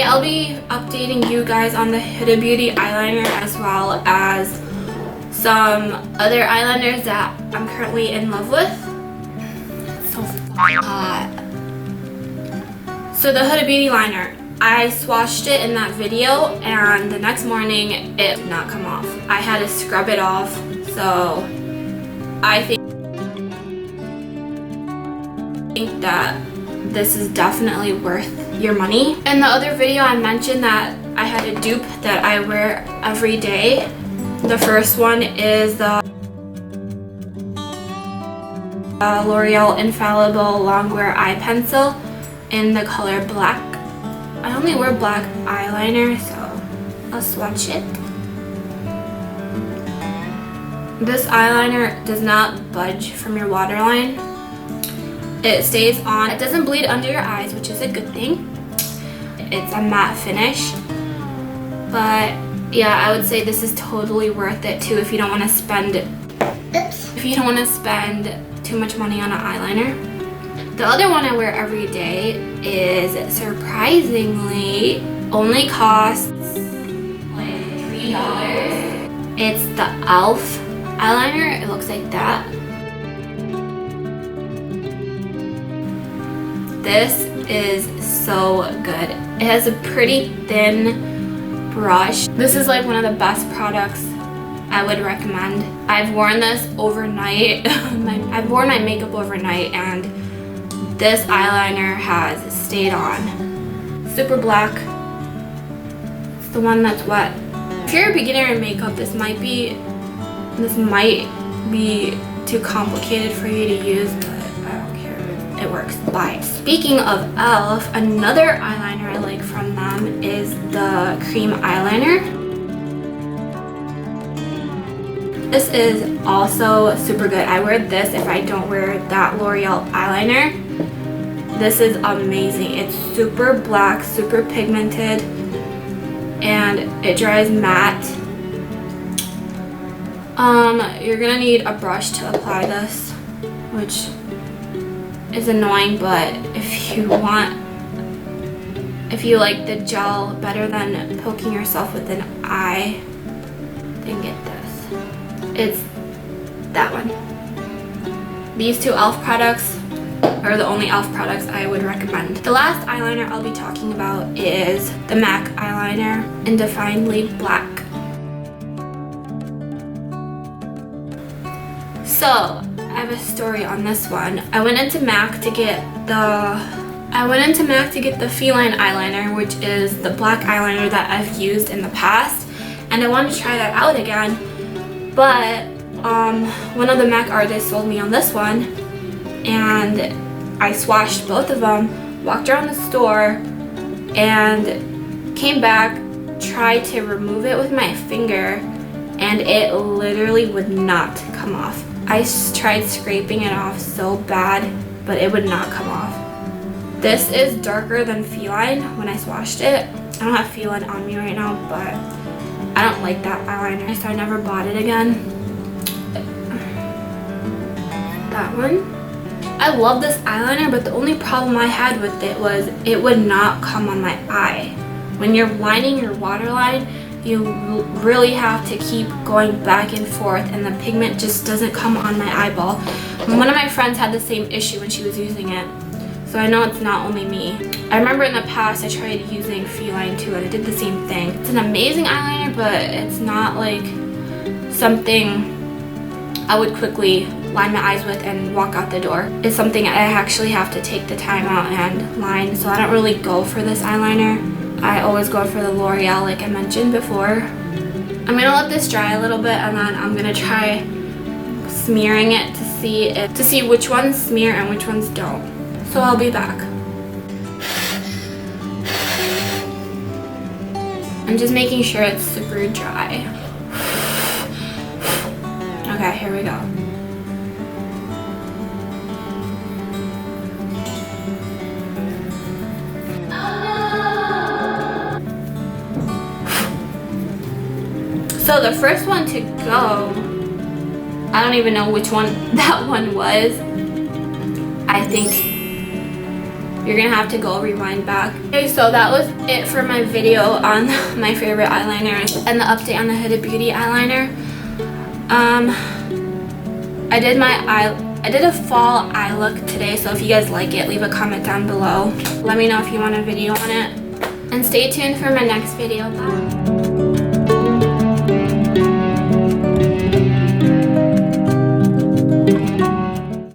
I'll be updating you guys on the Huda Beauty eyeliner as well as some other eyeliners that I'm currently in love with. It's so hot. So the Huda Beauty liner, I swatched it in that video and the next morning it did not come off. I had to scrub it off, so I think that this is definitely worth your money. In the other video I mentioned that I had a dupe that I wear every day. The first one is the L'Oreal Infallible Longwear Eye Pencil in the color black. I only wear black eyeliner, so I'll swatch it. This eyeliner does not budge from your waterline. It stays on. It doesn't bleed under your eyes, which is a good thing. It's a matte finish. But yeah, I would say this is totally worth it too if you don't want to spend too much money on an eyeliner. The other one I wear every day is surprisingly only costs like $3. It's the e.l.f. eyeliner. It looks like that. This is so good. It has a pretty thin brush. This is like one of the best products I would recommend. I've worn this overnight. I've worn my makeup overnight and this eyeliner has stayed on. Super black. It's the one that's wet. If you're a beginner in makeup, this might be too complicated for you to use, but I don't care. It works. Buy it. Speaking of e.l.f., another eyeliner I like from them is the cream eyeliner. This is also super good. I wear this if I don't wear that L'Oreal eyeliner. This is amazing. It's super black, super pigmented, and it dries matte. You're gonna need a brush to apply this, which is annoying, but if you like the gel better than poking yourself with an eye, then get this. It's that one. These two e.l.f. products are the only e.l.f. products I would recommend. The last eyeliner I'll be talking about is the MAC eyeliner in Definedly Black. So, I have a story on this one. I went into MAC to get the feline eyeliner, which is the black eyeliner that I've used in the past, and I wanted to try that out again. But one of the MAC artists sold me on this one, and I swatched both of them, walked around the store, and came back, tried to remove it with my finger, and it literally would not come off. I tried scraping it off so bad, but it would not come off. This is darker than feline when I swatched it. I don't have feline on me right now, but I don't like that eyeliner, so I never bought it again. That one. I love this eyeliner, but the only problem I had with it was it would not come on my eye. When you're lining your waterline, you really have to keep going back and forth, and the pigment just doesn't come on my eyeball. One of my friends had the same issue when she was using it, so I know it's not only me. I remember in the past I tried using feline too, and it did the same thing. It's an amazing eyeliner, but it's not like something I would quickly line my eyes with and walk out the door. It's something I actually have to take the time out and line, so I don't really go for this eyeliner. I always go for the L'Oreal like I mentioned before. I'm gonna let this dry a little bit, and then I'm gonna try smearing it to see which ones smear and which ones don't. So I'll be back. I'm just making sure it's super dry. Okay, here we go. So the first one to go, I don't even know which one that one was. I think you're gonna have to go rewind back. Okay, so that was it for my video on my favorite eyeliners and the update on the Huda Beauty eyeliner. I did a fall eye look today, so if you guys like it, leave a comment down below. Let me know if you want a video on it. And stay tuned for my next video. Bye.